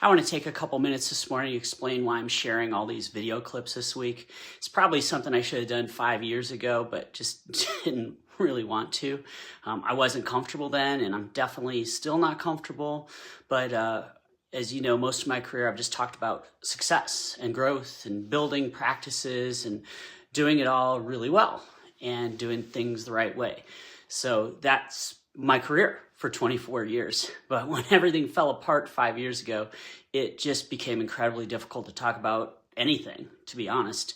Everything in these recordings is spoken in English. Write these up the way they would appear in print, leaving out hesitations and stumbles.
I want to take a couple minutes this morning to explain why I'm sharing all these video clips this week. It's probably something I should have done 5 years ago, but just didn't really want to. I wasn't comfortable then, and I'm definitely still not comfortable. But as you know, most of my career, I've just talked about success and growth and building practices and doing it all really well and doing things the right way. So that's my career for 24 years. But when everything fell apart 5 years ago, it just became incredibly difficult to talk about anything, to be honest.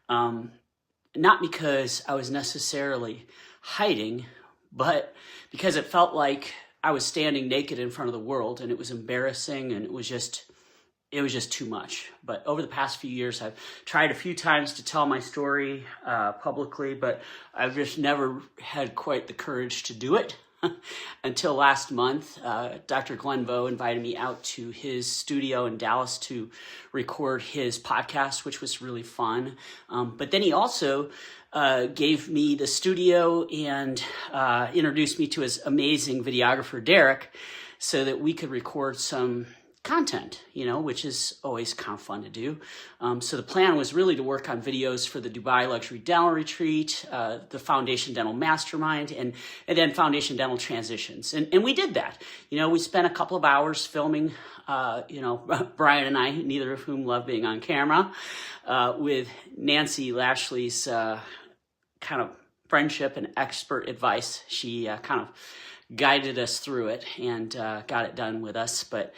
Not because I was necessarily hiding, but because it felt like I was standing naked in front of the world, and it was embarrassing, and it was just too much. But over the past few years, I've tried a few times to tell my story publicly, but I've just never had quite the courage to do it. Until last month, Dr. Glenn Vo invited me out to his studio in Dallas to record his podcast, which was really fun. But then he also gave me the studio and introduced me to his amazing videographer, Derek, so that we could record some content, which is always kind of fun to do. So the plan was really to work on videos for the Dubai Luxury Dental Retreat, the Foundation Dental Mastermind, and then Foundation Dental Transitions. And we did that. We spent a couple of hours filming, Brian and I, neither of whom love being on camera, with Nancy Lashley's kind of friendship and expert advice. She kind of guided us through it and got it done with us. But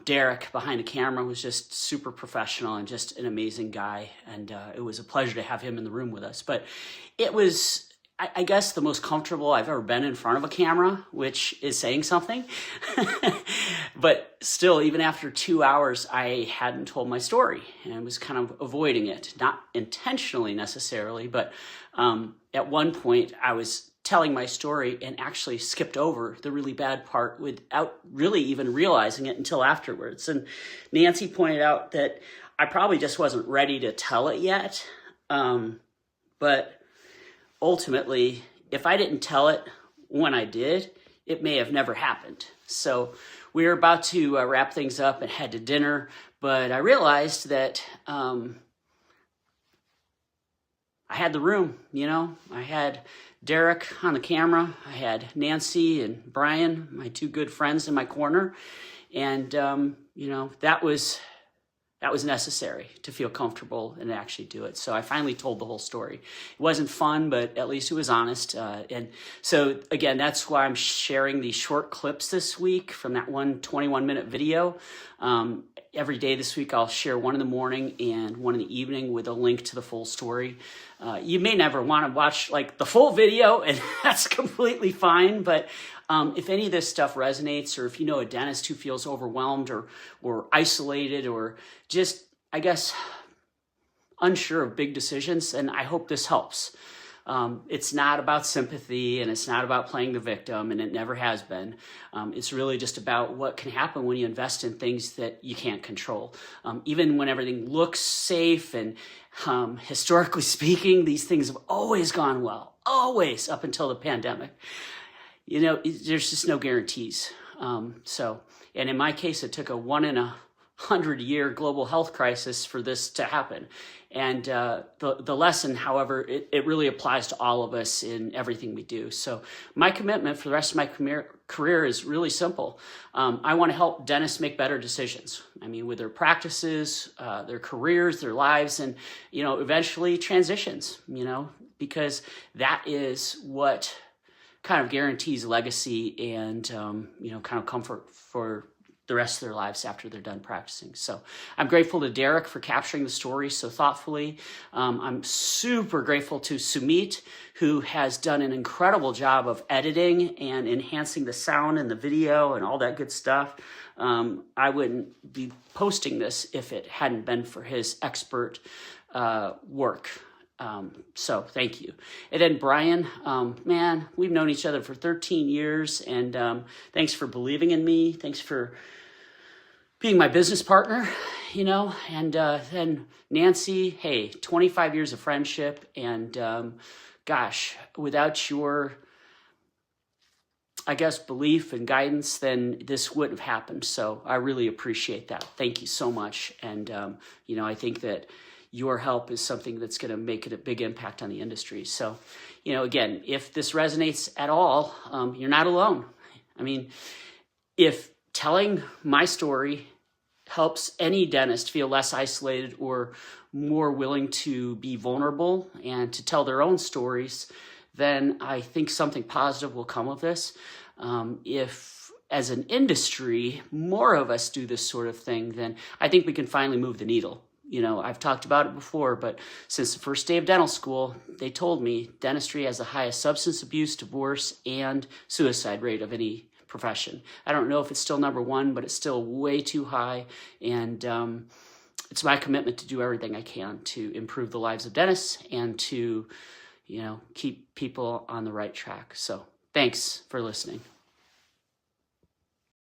Derek behind the camera was just super professional and just an amazing guy. And it was a pleasure to have him in the room with us. But it was, I guess, the most comfortable I've ever been in front of a camera, which is saying something. But still, even after 2 hours, I hadn't told my story and was kind of avoiding it. Not intentionally necessarily, but at one point I was telling my story and actually skipped over the really bad part without really even realizing it until afterwards. And Nancy pointed out that I probably just wasn't ready to tell it yet. But ultimately, if I didn't tell it when I did, it may have never happened. So we were about to wrap things up and head to dinner, but I realized that I had the room, I had Derek on the camera. I had Nancy and Brian, my two good friends, in my corner. And, that was necessary to feel comfortable and actually do it. So I finally told the whole story. It wasn't fun, but at least it was honest. And so, again, that's why I'm sharing these short clips this week from that one 21-minute video. Every day this week, I'll share one in the morning and one in the evening with a link to the full story. You may never want to watch the full video, and that's completely fine. But if any of this stuff resonates, or if you know a dentist who feels overwhelmed or isolated or just, I guess, unsure of big decisions, then I hope this helps. It's not about sympathy, and it's not about playing the victim, and it never has been. It's really just about what can happen when you invest in things that you can't control. Even when everything looks safe, and historically speaking, these things have always gone well, always, up until the pandemic. There's just no guarantees. And in my case, it took a 1 in 100 year global health crisis for this to happen. And the lesson, however, it really applies to all of us in everything we do. So my commitment for the rest of my career is really simple. I want to help dentists make better decisions. With their practices, their careers, their lives, and, eventually transitions, because that is what kind of guarantees legacy and, kind of comfort for the rest of their lives after they're done practicing. So I'm grateful to Derek for capturing the story so thoughtfully. I'm super grateful to Sumit, who has done an incredible job of editing and enhancing the sound and the video and all that good stuff. I wouldn't be posting this if it hadn't been for his expert work. So thank you. And then Brian, man, we've known each other for 13 years, and thanks for believing in me. Thanks for being my business partner, and then Nancy, hey, 25 years of friendship, and gosh, without your I guess, belief and guidance, then this wouldn't have happened. So I really appreciate that. Thank you so much. And, I think that your help is something that's going to make it a big impact on the industry. So, again, if this resonates at all, you're not alone. I mean, if telling my story helps any dentist feel less isolated or more willing to be vulnerable and to tell their own stories, then I think something positive will come of this. If, as an industry, more of us do this sort of thing, then I think we can finally move the needle. I've talked about it before, but since the first day of dental school, they told me dentistry has the highest substance abuse, divorce, and suicide rate of any profession. I don't know if it's still number one, but it's still way too high. And it's my commitment to do everything I can to improve the lives of dentists and to, keep people on the right track. So thanks for listening.